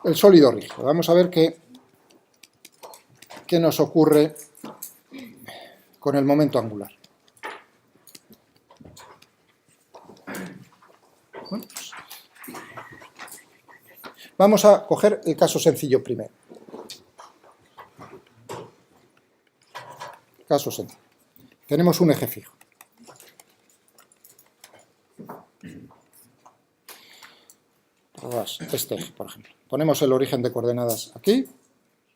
el sólido rígido. Vamos a ver qué nos ocurre con el momento angular. Bueno, pues, vamos a coger el caso sencillo primero. Caso sencillo. Tenemos un eje fijo. Este eje, por ejemplo. Ponemos el origen de coordenadas aquí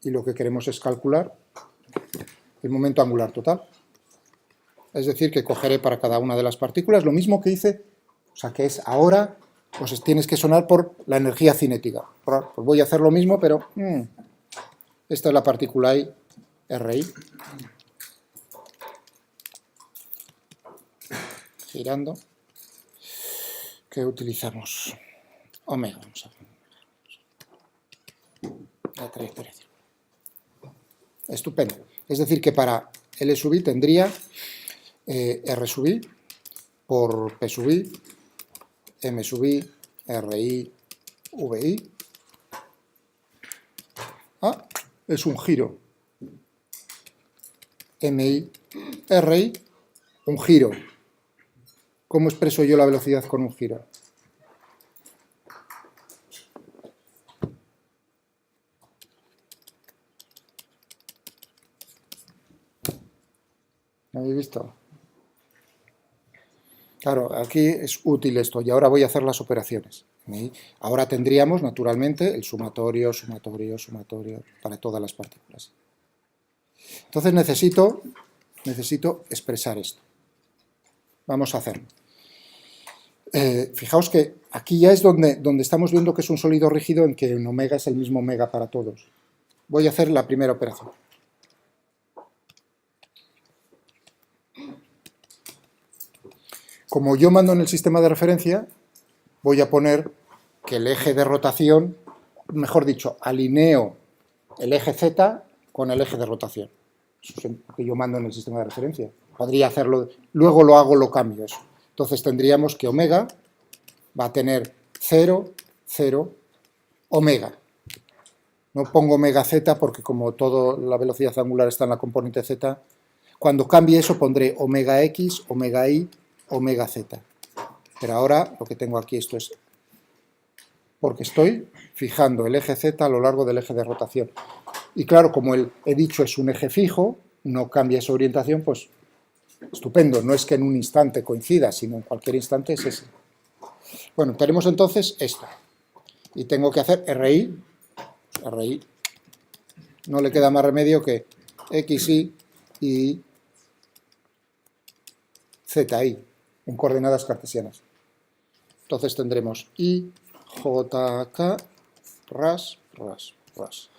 y lo que queremos es calcular el momento angular total. Es decir, que cogeré para cada una de las partículas lo mismo que hice, o sea, que es ahora, pues tienes que sonar por la energía cinética. Pues voy a hacer lo mismo, pero esta es la partícula I, RI. Girando. ¿Qué utilizamos? Omega, vamos a ver. La trayectoria. Estupendo. Es decir, que para L sub I tendría R sub I por P sub I, M sub I, RI, VI. Ah, es un giro. MI, RI, un giro. ¿Cómo expreso yo la velocidad con un giro? ¿Habéis visto? Claro, aquí es útil esto, y ahora voy a hacer las operaciones. Ahora tendríamos, naturalmente, el sumatorio, sumatorio, sumatorio, para todas las partículas. Entonces necesito expresar esto. Vamos a hacerlo. Fijaos que aquí ya es donde estamos viendo que es un sólido rígido en que en omega es el mismo omega para todos. Voy a hacer la primera operación. Como yo mando en el sistema de referencia, voy a poner que el eje de rotación, mejor dicho, alineo el eje Z con el eje de rotación. Eso es lo que yo mando en el sistema de referencia. Podría hacerlo, luego lo cambio eso. Entonces tendríamos que omega va a tener 0, 0, omega. No pongo omega z porque como toda la velocidad angular está en la componente z, cuando cambie eso pondré omega x, omega y, omega z. Pero ahora lo que tengo aquí esto es porque estoy fijando el eje z a lo largo del eje de rotación. Y claro, como he dicho es un eje fijo, no cambia esa orientación, pues estupendo. No es que en un instante coincida, sino en cualquier instante es ese. Bueno, tenemos entonces esto. Y tengo que hacer RI. No le queda más remedio que XI y ZI en coordenadas cartesianas. Entonces tendremos I, J, K, ras, ras, ras.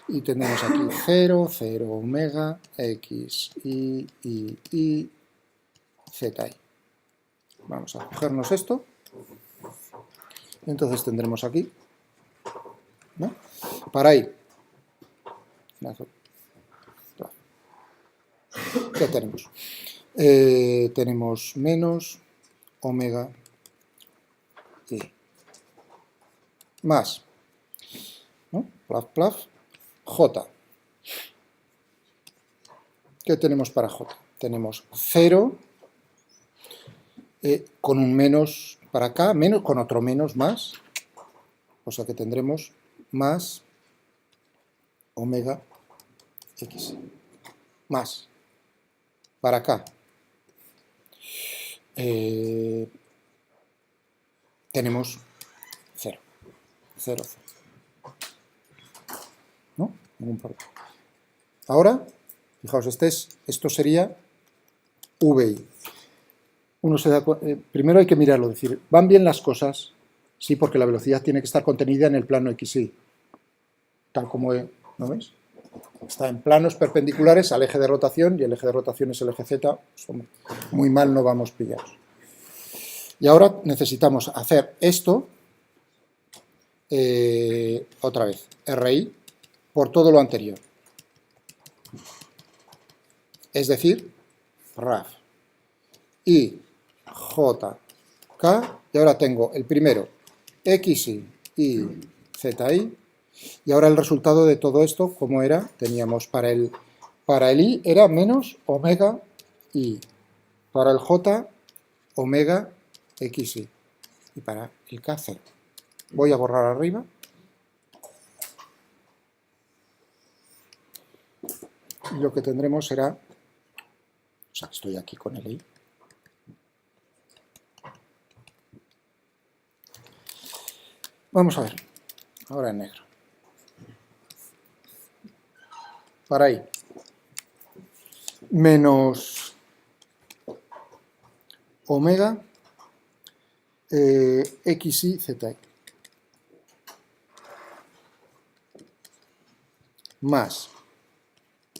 Y tendremos aquí 0, 0, omega, X, I, ZI. Vamos a cogernos esto. Entonces tendremos aquí, ¿no? Para I. ¿Qué tenemos? Tenemos menos omega I. Más, ¿no? Plaf, plaf, J. ¿Qué tenemos para J? Tenemos 0 con un menos para acá, menos con otro menos más, o sea que tendremos más omega X. Más. Para acá. Tenemos 0. 0, 0. ¿No? Ningún problema. Ahora, fijaos, esto sería VI. Uno se da primero hay que mirarlo, decir, ¿van bien las cosas? Sí, porque la velocidad tiene que estar contenida en el plano XY. Tal como, ¿no ves? Está en planos perpendiculares al eje de rotación y el eje de rotación es el eje Z. Pues, muy mal no vamos pillados. Y ahora necesitamos hacer esto, otra vez, RI, por todo lo anterior. Es decir, RAF. I, J, K, y ahora tengo el primero, XI y ZI. Y ahora el resultado de todo esto, ¿cómo era? Teníamos para el I era menos omega I. Para el J, omega XI. Y para el K, 0. Voy a borrar arriba. Y lo que tendremos será, o sea, estoy aquí con el I. Vamos a ver, ahora en negro. Para I, menos omega XI ZI. Más,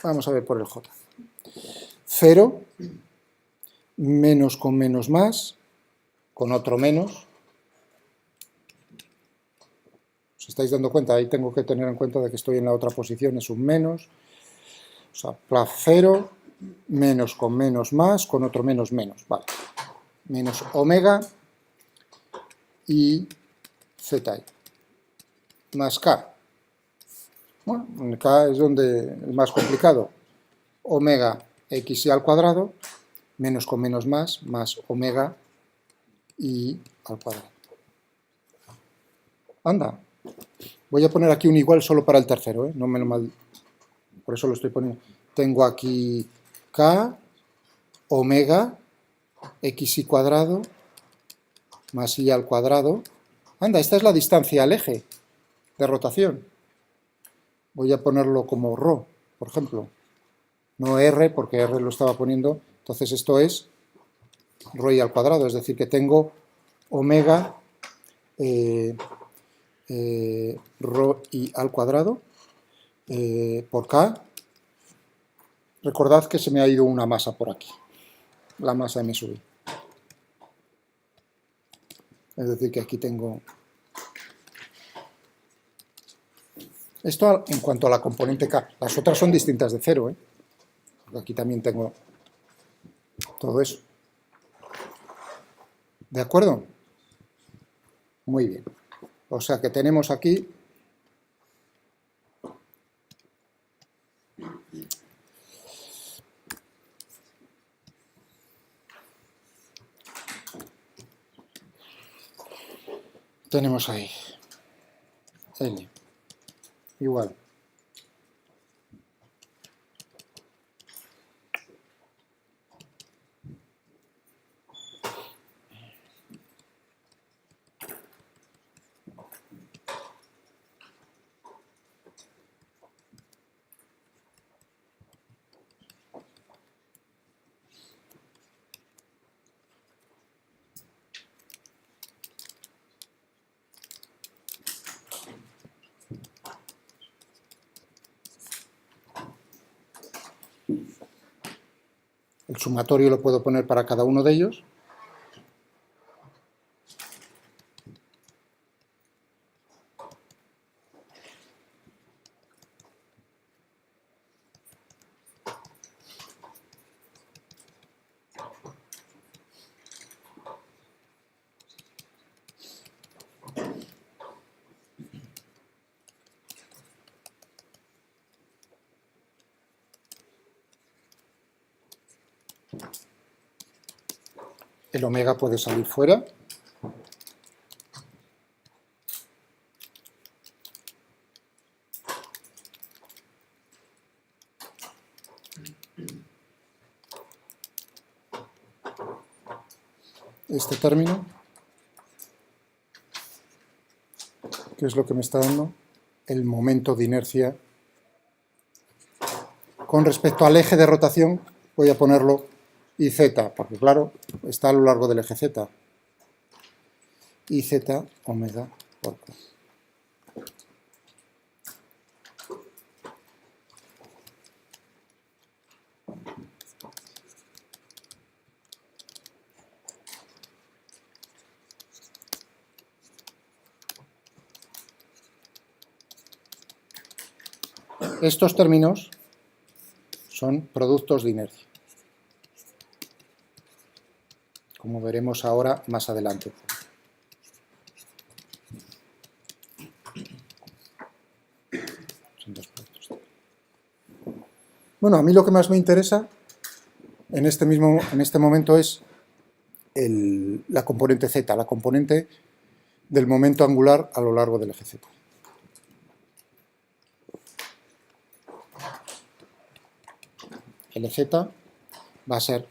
vamos a ver por el J. 0, menos con menos más, con otro menos. ¿Os estáis dando cuenta? Ahí tengo que tener en cuenta de que estoy en la otra posición, es un menos. O sea, plus 0, menos con menos más, con otro menos menos. Vale. Menos omega y ZI. Más K. Bueno, en K es donde es más complicado. Omega XI al cuadrado, menos con menos más omega I al cuadrado. Anda. Voy a poner aquí un igual solo para el tercero, no me lo mal. Por eso lo estoy poniendo. Tengo aquí K, omega, XI cuadrado, más I al cuadrado. Anda, esta es la distancia al eje de rotación. Voy a ponerlo como ρ, por ejemplo. No R, porque R lo estaba poniendo. Entonces esto es ρ al cuadrado, es decir, que tengo omega ρ I al cuadrado por K. Recordad que se me ha ido una masa por aquí, la masa M sub I. Es decir, que aquí tengo... Esto en cuanto a la componente K. Las otras son distintas de 0, ¿eh? Porque aquí también tengo todo eso. ¿De acuerdo? Muy bien. O sea que tenemos aquí... Tenemos ahí L igual el sumatorio lo puedo poner para cada uno de ellos. El omega puede salir fuera. Este término, que es lo que me está dando el momento de inercia. Con respecto al eje de rotación, voy a ponerlo IZ, porque claro, está a lo largo del eje Z. IZ omega por K. Estos términos son productos de inercia, como veremos ahora más adelante. Bueno, a mí lo que más me interesa en este momento es la componente z, la componente del momento angular a lo largo del eje z. Lz va a ser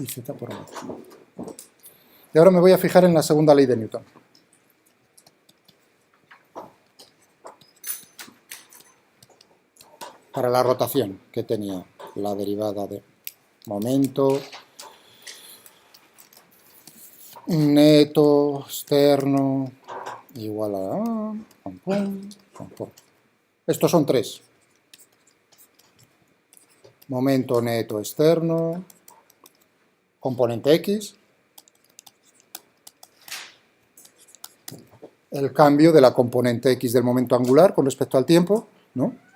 y z por omega. Y ahora me voy a fijar en la segunda ley de Newton. Para la rotación que tenía la derivada de momento neto externo igual a... Estos son tres. Momento neto externo, componente X, el cambio de la componente X del momento angular con respecto al tiempo, ¿no?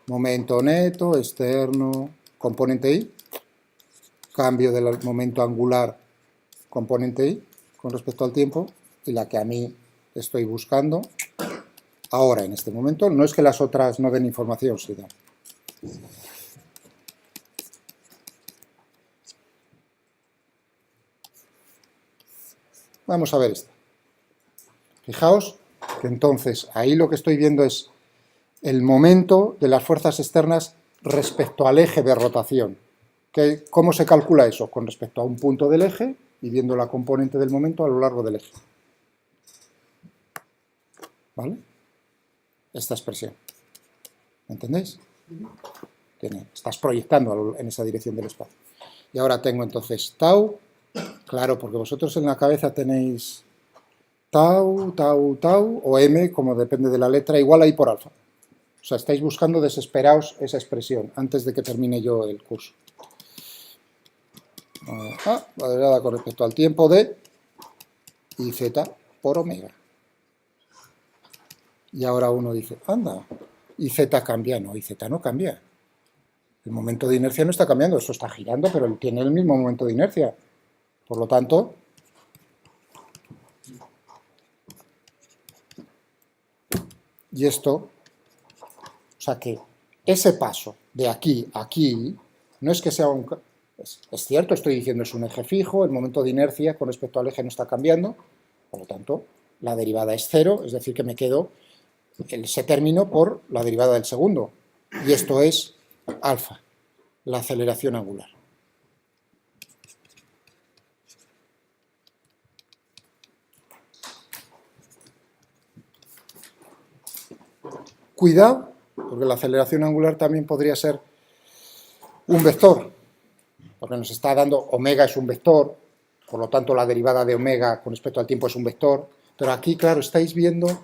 Momento neto externo, componente Y, cambio del momento angular, componente Y, con respecto al tiempo, y la que a mí estoy buscando ahora, en este momento. No es que las otras no den información, sí dan. Vamos a ver esto. Fijaos que entonces ahí lo que estoy viendo es el momento de las fuerzas externas respecto al eje de rotación. ¿Cómo se calcula eso? Con respecto a un punto del eje y viendo la componente del momento a lo largo del eje. ¿Vale? Esta expresión. ¿Me entendéis? Estás proyectando en esa dirección del espacio. Y ahora tengo entonces tau, claro, porque vosotros en la cabeza tenéis tau, tau, tau, o m, como depende de la letra, igual a I por alfa. O sea, estáis buscando desesperaos esa expresión antes de que termine yo el curso. La derivada con respecto al tiempo de I z por omega. Y ahora uno dice, anda, I z cambia. No, I z no cambia. El momento de inercia no está cambiando, eso está girando, pero tiene el mismo momento de inercia. Por lo tanto, y esto, o sea que ese paso de aquí a aquí, no es que sea un... Es cierto, estoy diciendo es un eje fijo, el momento de inercia con respecto al eje no está cambiando, por lo tanto, la derivada es cero, es decir, que me quedo ese término por la derivada del segundo. Y esto es alfa, la aceleración angular. Cuidado, porque la aceleración angular también podría ser un vector, porque nos está dando omega es un vector, por lo tanto la derivada de omega con respecto al tiempo es un vector, pero aquí, claro, estáis viendo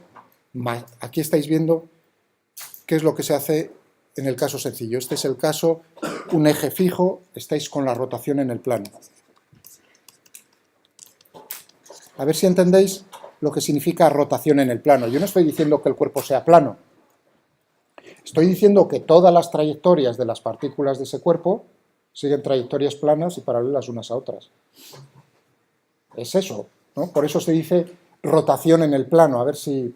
qué es lo que se hace en el caso sencillo. Este es el caso, un eje fijo, estáis con la rotación en el plano. A ver si entendéis lo que significa rotación en el plano. Yo no estoy diciendo que el cuerpo sea plano. Estoy diciendo que todas las trayectorias de las partículas de ese cuerpo siguen trayectorias planas y paralelas unas a otras. Es eso, ¿no? Por eso se dice rotación en el plano. A ver si...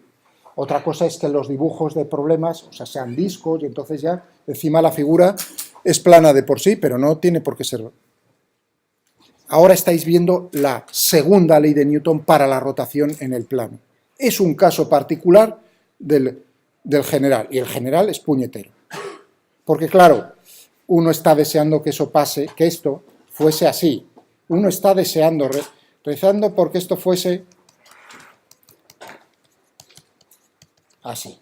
Otra cosa es que los dibujos de problemas, o sea, sean discos y entonces ya encima la figura es plana de por sí, pero no tiene por qué ser. Ahora estáis viendo la segunda ley de Newton para la rotación en el plano. Es un caso particular del general, y el general es puñetero. Porque claro, uno está deseando que eso pase, que esto fuese así. Uno está deseando, rezando porque esto fuese así.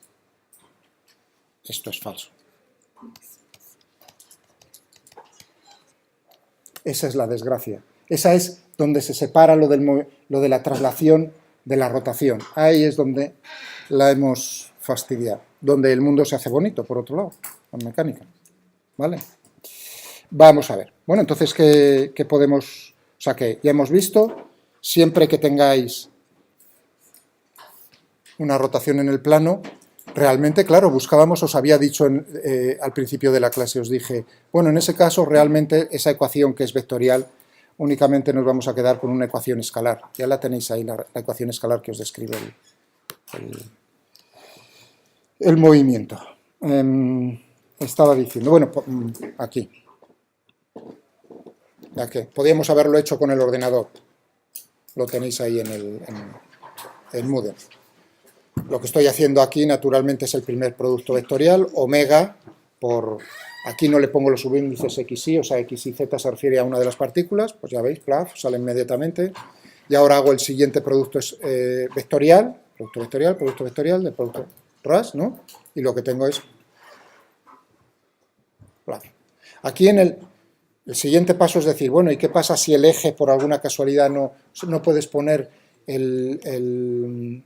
Esto es falso. Esa es la desgracia. Esa es donde se separa lo de la traslación de la rotación. Ahí es donde la hemos fastidiado. Donde el mundo se hace bonito, por otro lado, en mecánica. ¿Vale? Vamos a ver. Bueno, entonces, ¿qué podemos...? O sea, que ya hemos visto, siempre que tengáis una rotación en el plano, realmente, claro, buscábamos, os había dicho al principio de la clase, os dije, bueno, en ese caso, realmente, esa ecuación que es vectorial, únicamente nos vamos a quedar con una ecuación escalar. Ya la tenéis ahí, la ecuación escalar que os describe el movimiento. Estaba diciendo, bueno, aquí. Ya que podíamos haberlo hecho con el ordenador. Lo tenéis ahí en Moodle. Lo que estoy haciendo aquí, naturalmente, es el primer producto vectorial, omega, aquí no le pongo los subíndices x, y, o sea, x y z se refiere a una de las partículas, pues ya veis, plaf, sale inmediatamente. Y ahora hago el siguiente producto vectorial, producto vectorial del producto RAS, ¿no? Y lo que tengo es plaf. Aquí en el siguiente paso es decir, bueno, ¿y qué pasa si el eje por alguna casualidad no puedes poner el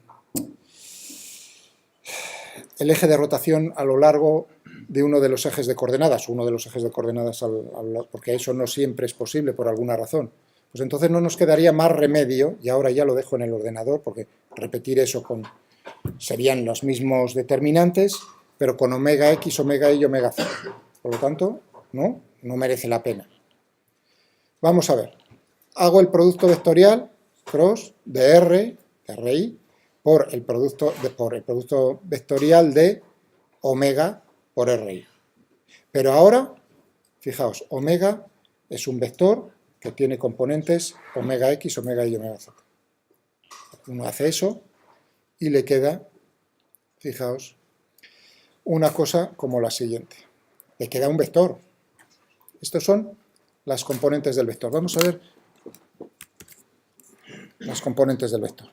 eje de rotación a lo largo de uno de los ejes de coordenadas, porque eso no siempre es posible por alguna razón? Pues entonces no nos quedaría más remedio, y ahora ya lo dejo en el ordenador, porque repetir eso serían los mismos determinantes, pero con omega x, omega y, omega z. Por lo tanto, no merece la pena. Vamos a ver. Hago el producto vectorial cross de R, de RI, por el producto vectorial de omega por RI. Pero ahora, fijaos, omega es un vector que tiene componentes omega x, omega y, omega z. Uno hace eso y le queda, fijaos, una cosa como la siguiente. Le queda un vector. Estos son las componentes del vector. Vamos a ver las componentes del vector.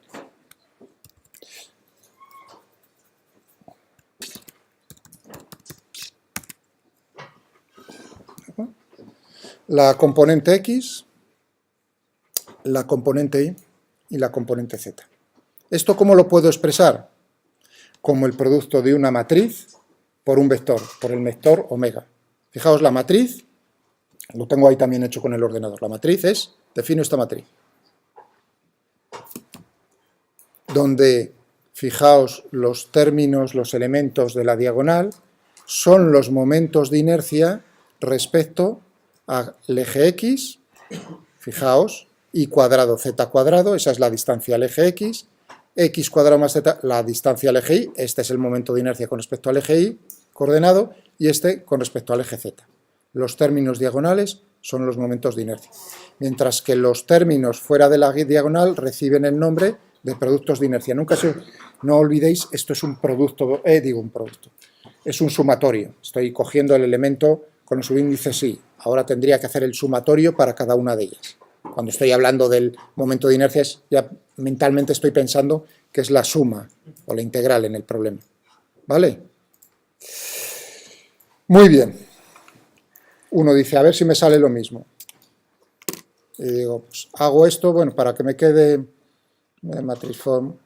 La componente x, la componente y y la componente z. ¿Esto cómo lo puedo expresar? Como el producto de una matriz por un vector, por el vector omega. Fijaos, la matriz, lo tengo ahí también hecho con el ordenador, la matriz defino esta matriz, donde, fijaos, los términos, los elementos de la diagonal son los momentos de inercia respecto al eje x, fijaos, y cuadrado, z cuadrado, esa es la distancia al eje x cuadrado más z, la distancia al eje y, este es el momento de inercia con respecto al eje y coordenado, y este con respecto al eje z. Los términos diagonales son los momentos de inercia, mientras que los términos fuera de la diagonal reciben el nombre de productos de inercia. No olvidéis, esto es un producto, es un sumatorio. Estoy cogiendo el elemento con los subíndices y, ahora tendría que hacer el sumatorio para cada una de ellas. Cuando estoy hablando del momento de inercia, ya mentalmente estoy pensando que es la suma o la integral en el problema. ¿Vale? Muy bien. Uno dice, a ver si me sale lo mismo. Y digo, pues hago esto, bueno, para que me quede matriz form.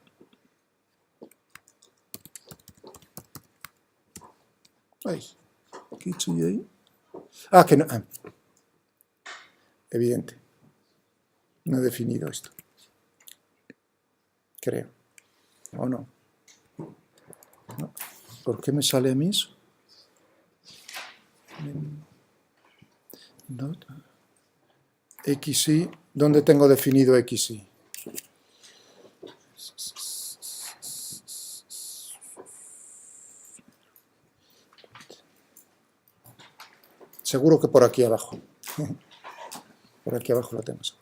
Ay, que no. Evidente. No he definido esto. Creo. ¿O no? ¿No? ¿Por qué me sale a mí eso? XY. ¿Dónde tengo definido XY? Seguro que por aquí abajo. Por aquí abajo lo tenemos.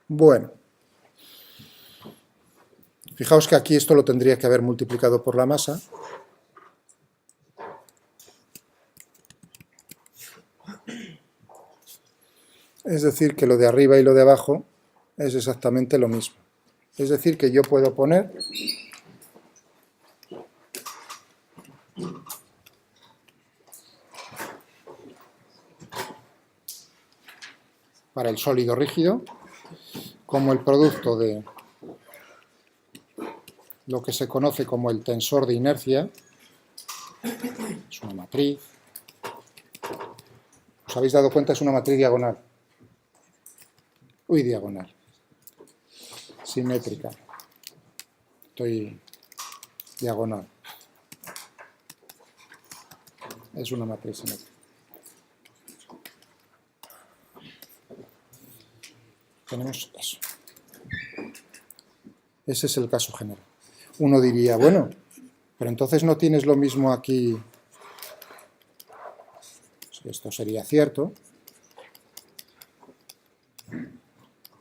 Bueno. Fijaos que aquí esto lo tendría que haber multiplicado por la masa. Es decir, que lo de arriba y lo de abajo es exactamente lo mismo. Es decir, que yo puedo poner para el sólido rígido como el producto de lo que se conoce como el tensor de inercia, es una matriz. ¿Os habéis dado cuenta? Es una matriz diagonal. Diagonal. Simétrica. Estoy diagonal. Es una matriz simétrica. Tenemos eso. Ese es el caso general. Uno diría, bueno, pero entonces no tienes lo mismo aquí. Esto sería cierto.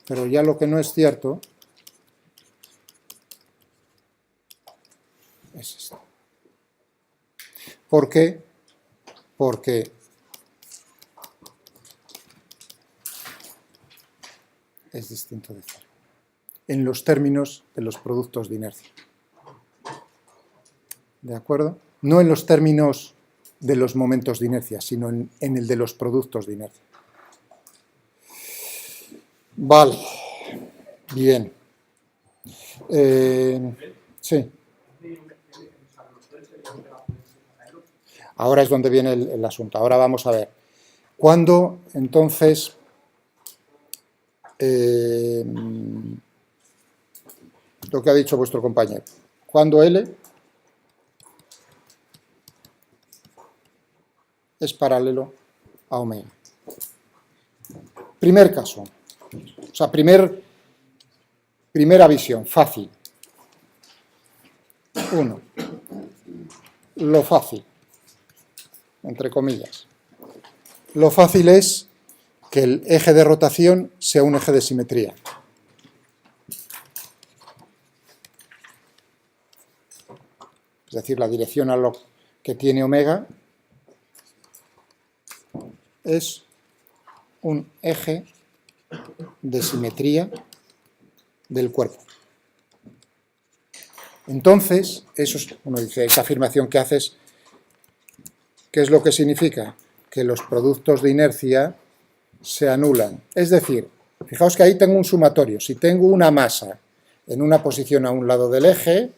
Pero ya lo que no es cierto es esto. ¿Por qué? Porque es distinto de cero en los términos de los productos de inercia. ¿De acuerdo? No en los términos de los momentos de inercia, sino en el de los productos de inercia. Vale. Bien. Sí. Ahora es donde viene el asunto. Ahora vamos a ver. ¿Cuándo, entonces, lo que ha dicho vuestro compañero? ¿Cuándo L es paralelo a omega? Primer caso. O sea, primera visión, fácil. 1. Lo fácil, entre comillas. Lo fácil es que el eje de rotación sea un eje de simetría. Es decir, la dirección a lo que tiene omega es un eje de simetría del cuerpo. Entonces, eso es, uno dice, esa afirmación que haces, ¿qué es lo que significa? Que los productos de inercia se anulan. Es decir, fijaos que ahí tengo un sumatorio. Si tengo una masa en una posición a un lado del eje,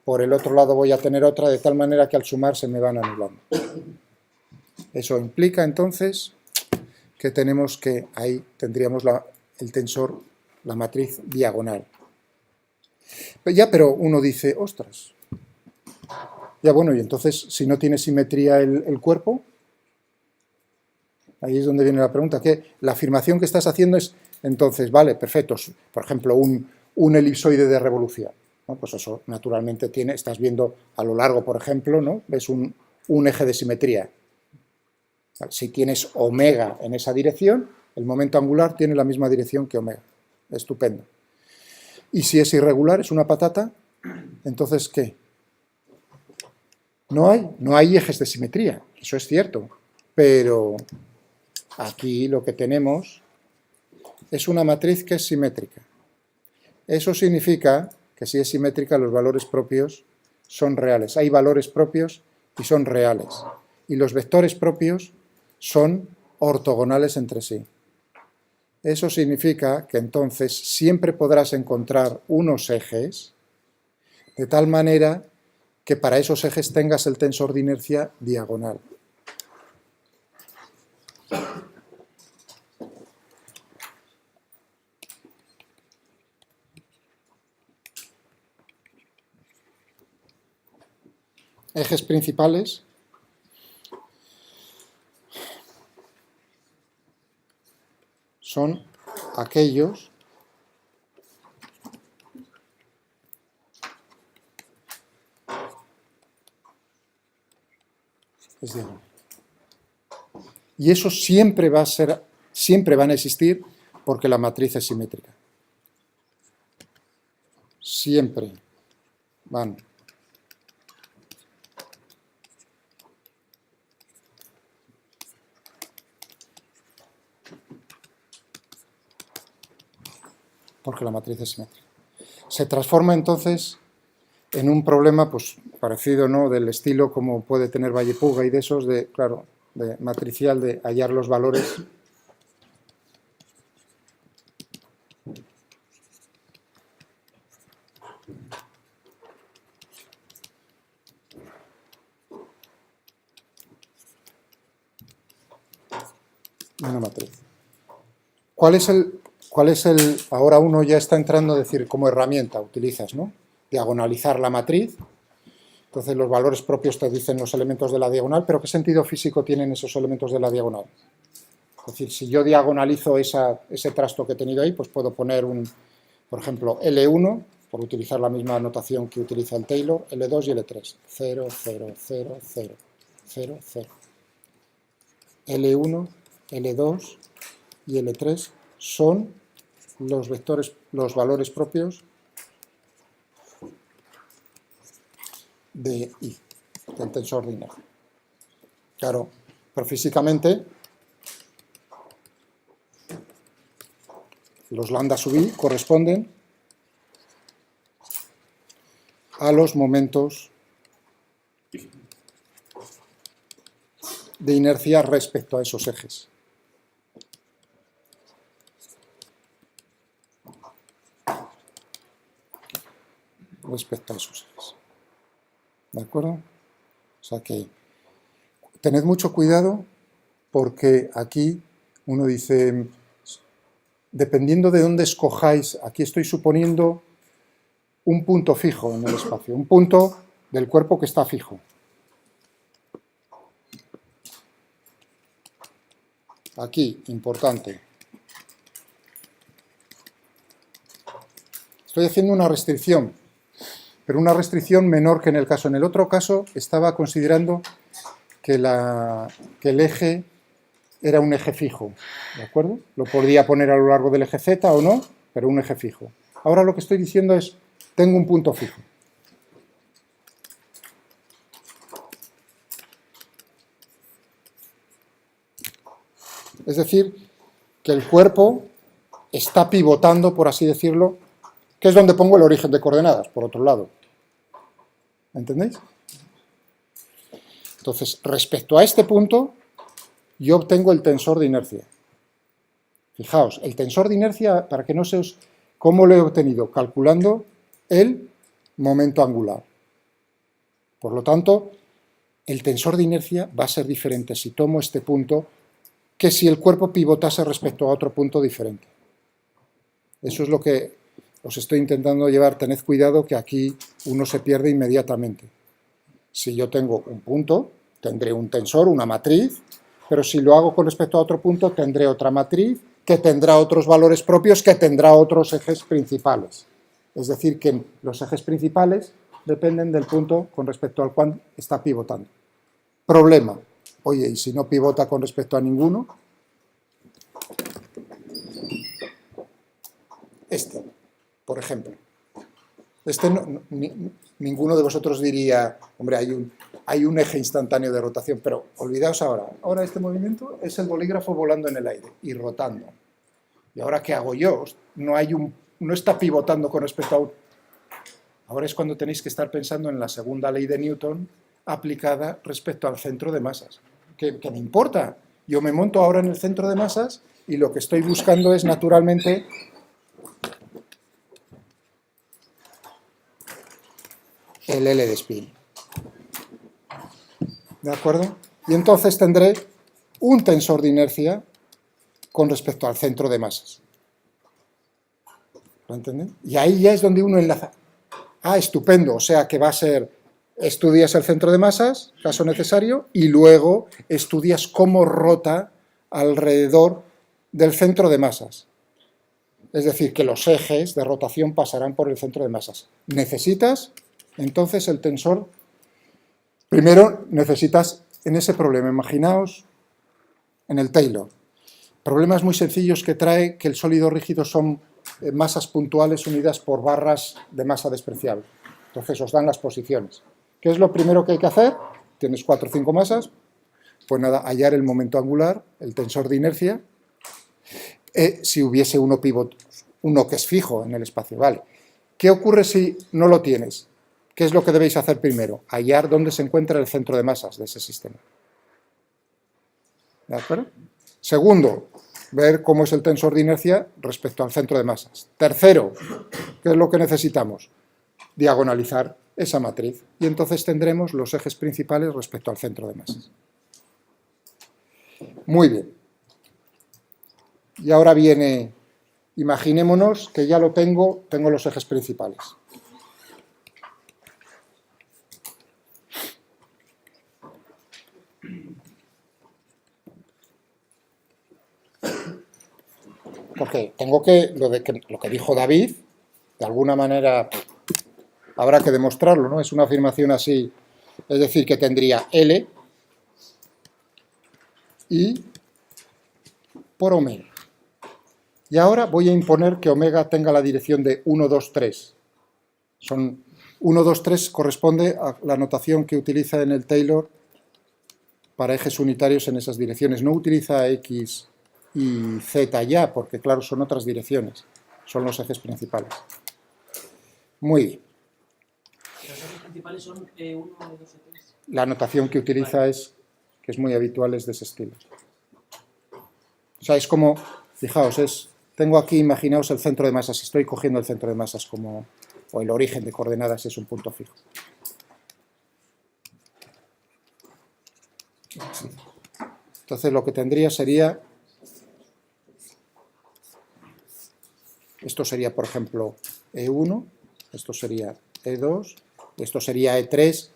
por el otro lado voy a tener otra, de tal manera que al sumar se me van anulando. Eso implica entonces que tenemos que, ahí tendríamos el tensor, la matriz diagonal. Ya, pero uno dice, ostras, ya bueno, y entonces, si no tiene simetría el cuerpo, ahí es donde viene la pregunta, que la afirmación que estás haciendo es, entonces, vale, perfecto, por ejemplo, un elipsoide de revolución, ¿no? Pues eso naturalmente estás viendo a lo largo, por ejemplo, ¿no? Ves un eje de simetría. Si tienes omega en esa dirección, el momento angular tiene la misma dirección que omega. Estupendo. Y si es irregular, es una patata, entonces, ¿qué? No hay ejes de simetría, eso es cierto, pero aquí lo que tenemos es una matriz que es simétrica. Eso significa que si es simétrica, los valores propios son reales. Hay valores propios y son reales. Y los vectores propios son ortogonales entre sí. Eso significa que entonces siempre podrás encontrar unos ejes de tal manera que para esos ejes tengas el tensor de inercia diagonal. Ejes principales son aquellos es diagonal. Y eso siempre van a existir porque la matriz es simétrica. Siempre van. Porque la matriz es simétrica. Se transforma entonces en un problema pues parecido, ¿no?, del estilo como puede tener Valle-Puga y de esos, de, claro, de matricial, de hallar los valores. Una matriz. ¿Cuál es el, ahora uno ya está entrando a decir, como herramienta utilizas, ¿no?, diagonalizar la matriz, Entonces los valores propios te dicen los elementos de la diagonal, pero ¿qué sentido físico tienen esos elementos de la diagonal? Es decir, si yo diagonalizo ese trasto que he tenido ahí, pues puedo poner por ejemplo, L1, por utilizar la misma notación que utiliza el Taylor, L2 y L3. 0, 0, 0, 0, 0, 0. L1, L2 y L3 son los vectores, los valores propios de I, del tensor de inercia. Claro, pero físicamente los lambda sub I corresponden a los momentos de inercia respecto a esos ejes. Respecto a esos ejes. ¿De acuerdo? O sea que tened mucho cuidado porque aquí uno dice, dependiendo de dónde escojáis, aquí estoy suponiendo un punto fijo en el espacio, un punto del cuerpo que está fijo. Aquí, importante. Estoy haciendo una restricción, pero una restricción menor que en el caso. En el otro caso estaba considerando que el eje era un eje fijo, ¿de acuerdo? Lo podría poner a lo largo del eje Z o no, pero un eje fijo. Ahora lo que estoy diciendo es, tengo un punto fijo. Es decir, que el cuerpo está pivotando, por así decirlo, que es donde pongo el origen de coordenadas, por otro lado. ¿Entendéis? Entonces, respecto a este punto, yo obtengo el tensor de inercia. Fijaos, el tensor de inercia, para que no se os... ¿Cómo lo he obtenido? Calculando el momento angular. Por lo tanto, el tensor de inercia va a ser diferente si tomo este punto que si el cuerpo pivotase respecto a otro punto diferente. Eso es lo que os estoy intentando llevar. Tened cuidado que aquí uno se pierde inmediatamente. Si yo tengo un punto, tendré un tensor, una matriz, pero si lo hago con respecto a otro punto, tendré otra matriz que tendrá otros valores propios, que tendrá otros ejes principales. Es decir, que los ejes principales dependen del punto con respecto al cual está pivotando. Problema. Oye, ¿y si no pivota con respecto a ninguno? Este, por ejemplo. Este ninguno de vosotros diría, hombre, hay un eje instantáneo de rotación, pero olvidaos ahora. Ahora este movimiento es el bolígrafo volando en el aire y rotando. ¿Y ahora qué hago yo? No está pivotando con respecto a... Ahora es cuando tenéis que estar pensando en la segunda ley de Newton aplicada respecto al centro de masas. ¿Qué me importa? Yo me monto ahora en el centro de masas y lo que estoy buscando es, naturalmente, el L de spin. ¿De acuerdo? Y entonces tendré un tensor de inercia con respecto al centro de masas. ¿Lo entienden? Y ahí ya es donde uno enlaza. Ah, estupendo. O sea que va a ser, estudias el centro de masas, caso necesario, y luego estudias cómo rota alrededor del centro de masas. Es decir, que los ejes de rotación pasarán por el centro de masas. Necesitas, entonces, el tensor. Primero necesitas, en ese problema, imaginaos en el Taylor, problemas muy sencillos que trae que el sólido rígido son masas puntuales unidas por barras de masa despreciable. Entonces os dan las posiciones. ¿Qué es lo primero que hay que hacer? Tienes 4 o 5 masas, pues nada, hallar el momento angular, el tensor de inercia, si hubiese uno que es fijo en el espacio, ¿vale? ¿Qué ocurre si no lo tienes? ¿Qué es lo que debéis hacer primero? Hallar dónde se encuentra el centro de masas de ese sistema. ¿De acuerdo? Segundo, ver cómo es el tensor de inercia respecto al centro de masas. Tercero, ¿qué es lo que necesitamos? Diagonalizar esa matriz. Y entonces tendremos los ejes principales respecto al centro de masas. Muy bien. Y ahora viene, imaginémonos que ya lo tengo los ejes principales. porque tengo que, lo que dijo David, de alguna manera habrá que demostrarlo, ¿no? Es una afirmación así, es decir, que tendría L I por omega. Y ahora voy a imponer que omega tenga la dirección de 1, 2, 3. Son 1, 2, 3 corresponde a la notación que utiliza en el Taylor para ejes unitarios en esas direcciones. No utiliza X y Z ya, porque claro, son otras direcciones. Son los ejes principales. Muy bien. Los ejes principales son E1, E2, E3. La notación que utiliza es, que es muy habitual, es de ese estilo. O sea, es como, fijaos, tengo aquí, imaginaos el centro de masas, estoy cogiendo el centro de masas como, o el origen de coordenadas es un punto fijo. Entonces lo que tendría sería, esto sería por ejemplo E1, esto sería E2, esto sería E3,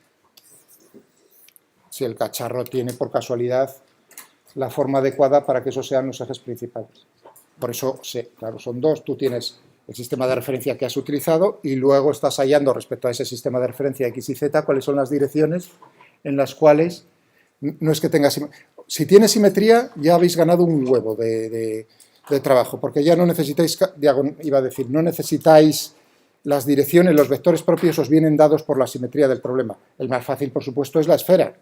si el cacharro tiene por casualidad la forma adecuada para que esos sean los ejes principales. Por eso, claro, son dos, tú tienes el sistema de referencia que has utilizado y luego estás hallando respecto a ese sistema de referencia X y Z cuáles son las direcciones en las cuales no es que tengas... Si tiene simetría ya habéis ganado un huevo de trabajo, porque ya no necesitáis, iba a decir, no necesitáis las direcciones, los vectores propios os vienen dados por la simetría del problema. El más fácil, por supuesto, es la esfera.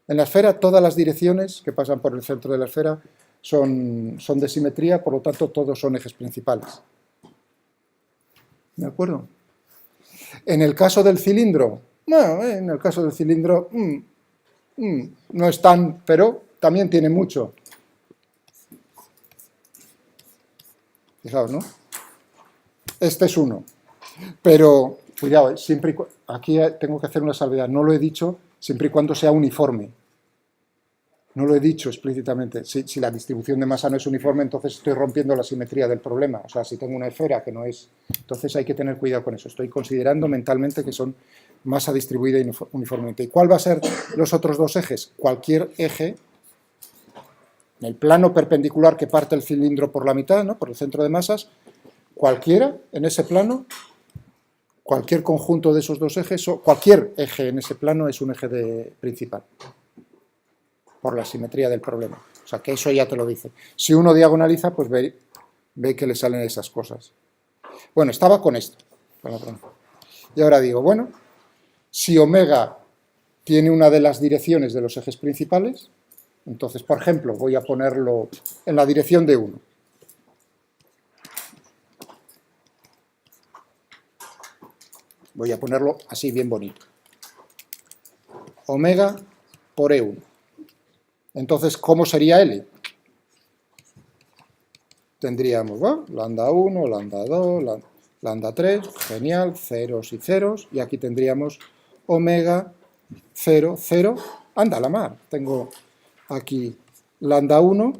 En la esfera todas las direcciones que pasan por el centro de la esfera son de simetría, por lo tanto todos son ejes principales. ¿De acuerdo? En el caso del cilindro, bueno, en el caso del cilindro no es tan, pero también tiene mucho. Fijaos, ¿no? Este es uno. Pero, cuidado, aquí tengo que hacer una salvedad, no lo he dicho, siempre y cuando sea uniforme. No lo he dicho explícitamente. Si la distribución de masa no es uniforme, entonces estoy rompiendo la simetría del problema. O sea, si tengo una esfera que no es... Entonces hay que tener cuidado con eso. Estoy considerando mentalmente que son masa distribuida uniformemente. ¿Y cuál va a ser los otros dos ejes? Cualquier eje, en el plano perpendicular que parte el cilindro por la mitad, ¿no? Por el centro de masas, cualquiera en ese plano, cualquier conjunto de esos dos ejes, o cualquier eje en ese plano es un eje principal, por la simetría del problema. O sea, que eso ya te lo dice. Si uno diagonaliza, pues ve que le salen esas cosas. Bueno, estaba con esto. Y ahora digo, bueno, si omega tiene una de las direcciones de los ejes principales, entonces, por ejemplo, voy a ponerlo en la dirección de 1. Voy a ponerlo así bien bonito. Omega por E1. Entonces, ¿cómo sería L? Tendríamos, bueno, lambda 1, lambda 2, lambda 3, genial, ceros y ceros, y aquí tendríamos omega 0, 0, anda la mar. Tengo aquí lambda 1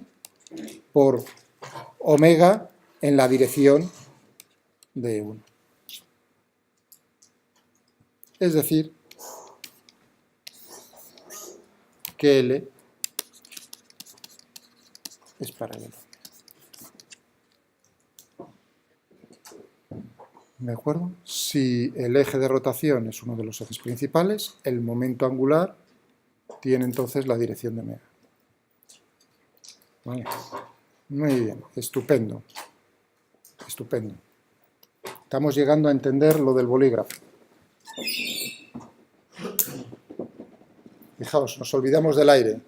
por omega en la dirección de 1. Es decir, que L es paralelo. ¿De acuerdo? Si el eje de rotación es uno de los ejes principales, el momento angular tiene entonces la dirección de omega. Vale. Muy bien, estupendo. Estupendo. Estamos llegando a entender lo del bolígrafo. Fijaos, nos olvidamos del aire.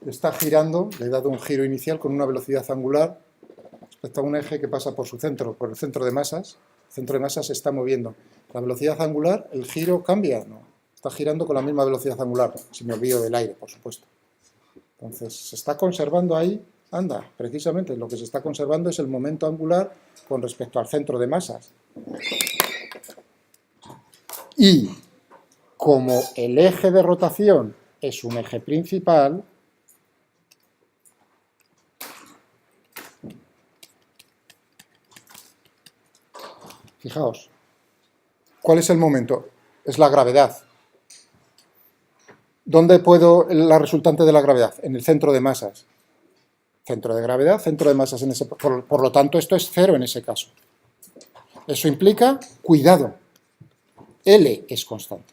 Está girando, le he dado un giro inicial con una velocidad angular respecto a un eje que pasa por su centro, por el centro de masas. El centro de masas se está moviendo. La velocidad angular, el giro cambia, no. Está girando con la misma velocidad angular, si me olvido del aire, por supuesto. Entonces, se está conservando ahí, anda, precisamente lo que se está conservando es el momento angular con respecto al centro de masas. Y como el eje de rotación es un eje principal, fijaos, ¿cuál es el momento? Es la gravedad. ¿Dónde puedo la resultante de la gravedad? En el centro de masas. Centro de gravedad, centro de masas en ese... Por lo tanto, esto es 0 en ese caso. Eso implica, cuidado, L es constante.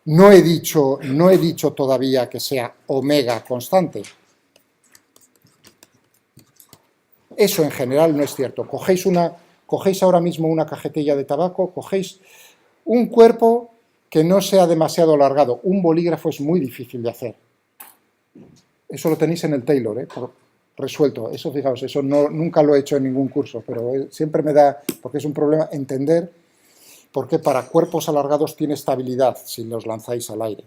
No he dicho todavía que sea omega constante. Eso en general no es cierto. Cogéis ahora mismo una cajetilla de tabaco, cogéis un cuerpo que no sea demasiado alargado. Un bolígrafo es muy difícil de hacer. Eso lo tenéis en el Taylor, resuelto. Eso, fijaos, eso nunca lo he hecho en ningún curso, pero siempre me da, porque es un problema entender por qué para cuerpos alargados tiene estabilidad si los lanzáis al aire.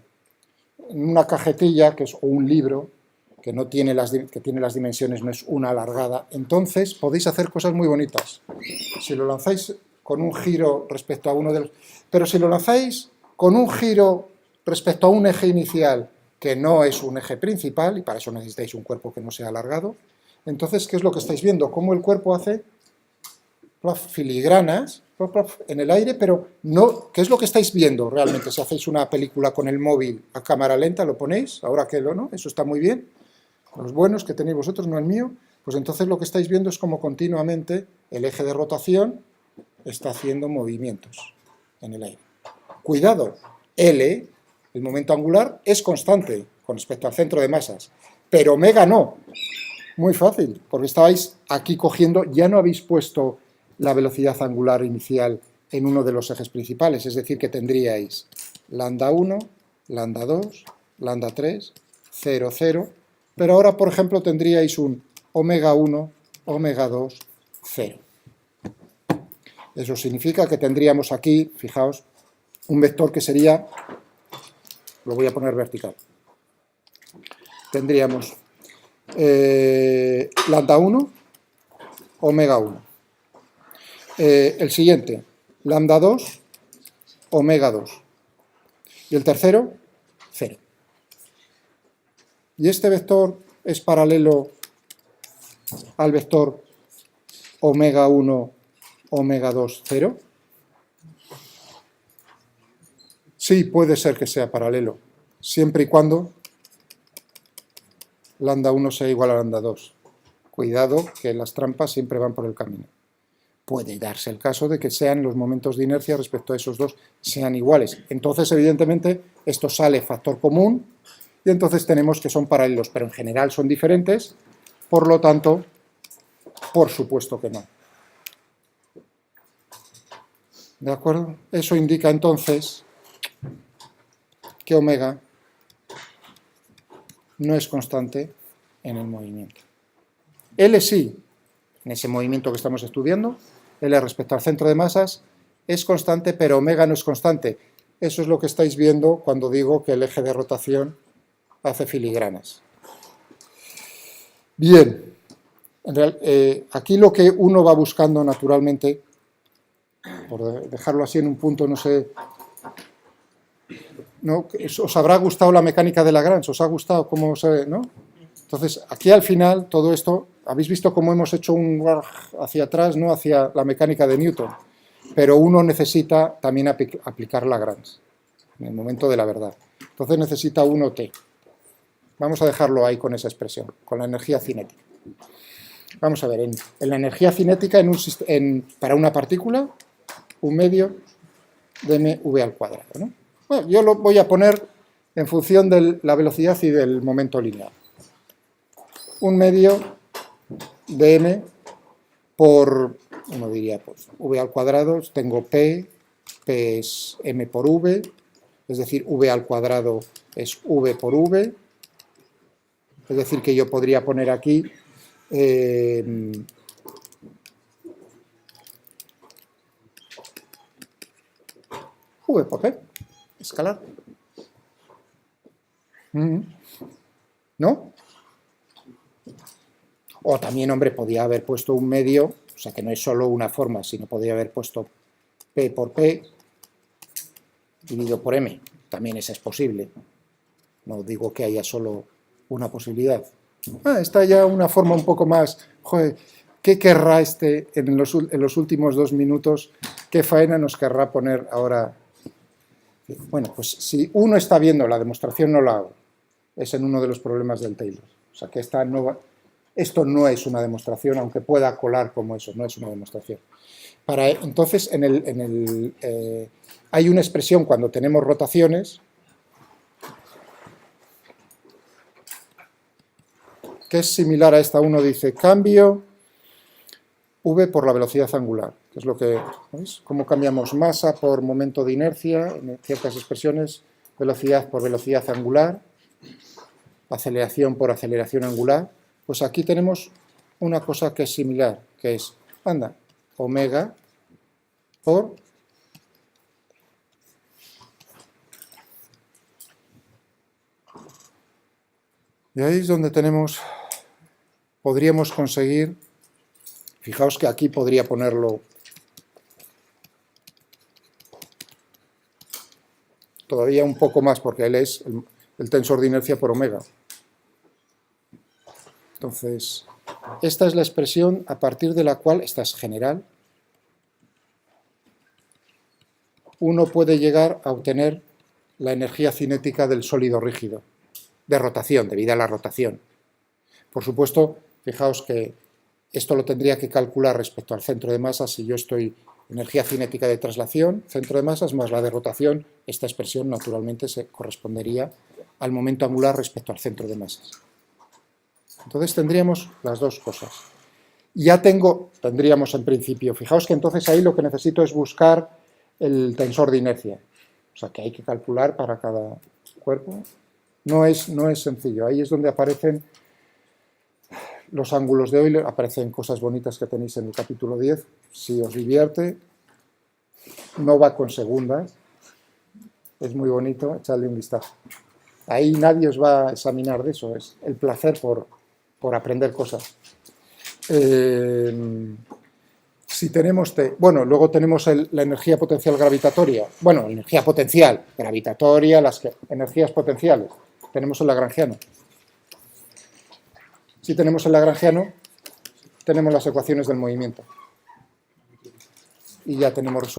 En una cajetilla, o un libro, que tiene las dimensiones, no es una alargada, entonces podéis hacer cosas muy bonitas. Si lo lanzáis con un giro respecto a uno de los... Pero si lo lanzáis con un giro respecto a un eje inicial, que no es un eje principal, y para eso necesitáis un cuerpo que no sea alargado, entonces, ¿qué es lo que estáis viendo? Cómo el cuerpo hace filigranas en el aire, pero no... ¿Qué es lo que estáis viendo realmente? Si hacéis una película con el móvil a cámara lenta, lo ponéis, ahora que ¿no? Eso está muy bien, los buenos que tenéis vosotros, no el mío, pues entonces lo que estáis viendo es como continuamente el eje de rotación está haciendo movimientos en el aire. Cuidado, L, el momento angular, es constante con respecto al centro de masas, pero omega no. Muy fácil, porque estabais aquí cogiendo, ya no habéis puesto la velocidad angular inicial en uno de los ejes principales, es decir, que tendríais lambda 1, lambda 2, lambda 3, 0, 0, pero ahora, por ejemplo, tendríais un omega 1, omega 2, 0. Eso significa que tendríamos aquí, fijaos, un vector que sería, lo voy a poner vertical, tendríamos lambda 1, omega 1. El siguiente, lambda 2, omega 2. Y el tercero, 0. Y este vector es paralelo al vector omega 1, omega 2, 0. Sí, puede ser que sea paralelo, siempre y cuando lambda 1 sea igual a lambda 2. Cuidado, que las trampas siempre van por el camino. Puede darse el caso de que sean los momentos de inercia respecto a esos dos sean iguales. Entonces, evidentemente, esto sale factor común y entonces tenemos que son paralelos, pero en general son diferentes, por lo tanto, por supuesto que no. ¿De acuerdo? Eso indica entonces que omega no es constante en el movimiento. L sí, en ese movimiento que estamos estudiando, L respecto al centro de masas es constante, pero omega no es constante. Eso es lo que estáis viendo cuando digo que el eje de rotación hace filigranas. Bien, aquí lo que uno va buscando naturalmente, por dejarlo así en un punto, no sé, ¿no? ¿Os habrá gustado la mecánica de Lagrange? ¿Os ha gustado cómo se...? ¿No? Entonces, aquí al final, todo esto, habéis visto cómo hemos hecho un hacia atrás, ¿no? Hacia la mecánica de Newton, pero uno necesita también aplicar Lagrange en el momento de la verdad. Entonces necesita 1T. Vamos a dejarlo ahí con esa expresión, con la energía cinética. Vamos a ver, en la energía cinética para una partícula, un medio de mv al cuadrado, ¿no? Bueno, yo lo voy a poner en función de la velocidad y del momento lineal. Un medio de m por, uno diría, pues, v al cuadrado, tengo p es m por v, es decir, v al cuadrado es v por v, es decir, que yo podría poner aquí v por p, escalar. ¿No? O también, hombre, podía haber puesto un medio, o sea, que no es solo una forma, sino podría haber puesto p por p dividido por m. También esa es posible. No digo que haya solo una posibilidad. Está ya una forma un poco más... Joder, ¿qué querrá en los últimos 2 minutos? ¿Qué faena nos querrá poner ahora? Bueno, pues si uno está viendo la demostración, no la hago. Es en uno de los problemas del Taylor. sea que esto no es una demostración, aunque pueda colar como eso, no es una demostración. Entonces, hay una expresión cuando tenemos rotaciones que es similar a esta. Uno dice cambio v por la velocidad angular, que es lo que, ¿veis? Cómo cambiamos masa por momento de inercia, en ciertas expresiones, velocidad por velocidad angular, aceleración por aceleración angular. Pues aquí tenemos una cosa que es similar, que es, omega por y ahí es donde podríamos conseguir, fijaos que aquí podría ponerlo todavía un poco más, porque él es el tensor de inercia por omega. Entonces, esta es la expresión a partir de la cual, esta es general, uno puede llegar a obtener la energía cinética del sólido rígido, de rotación, debido a la rotación. Por supuesto, fijaos que esto lo tendría que calcular respecto al centro de masas. Si yo estoy energía cinética de traslación, centro de masas más la de rotación, esta expresión naturalmente se correspondería al momento angular respecto al centro de masas. Entonces tendríamos las dos cosas. Ya tendríamos en principio, fijaos que entonces ahí lo que necesito es buscar el tensor de inercia. O sea que hay que calcular para cada cuerpo. No es sencillo, ahí es donde aparecen los ángulos de Euler, aparecen cosas bonitas que tenéis en el capítulo 10, si os divierte, no va con segundas, es muy bonito, echadle un vistazo. Ahí nadie os va a examinar de eso, es el placer por aprender cosas. Si tenemos bueno, luego tenemos la energía potencial gravitatoria, bueno, energía potencial gravitatoria, las energías potenciales, tenemos el lagrangiano. Si tenemos el lagrangiano, tenemos las ecuaciones del movimiento. Y ya tenemos resuelto.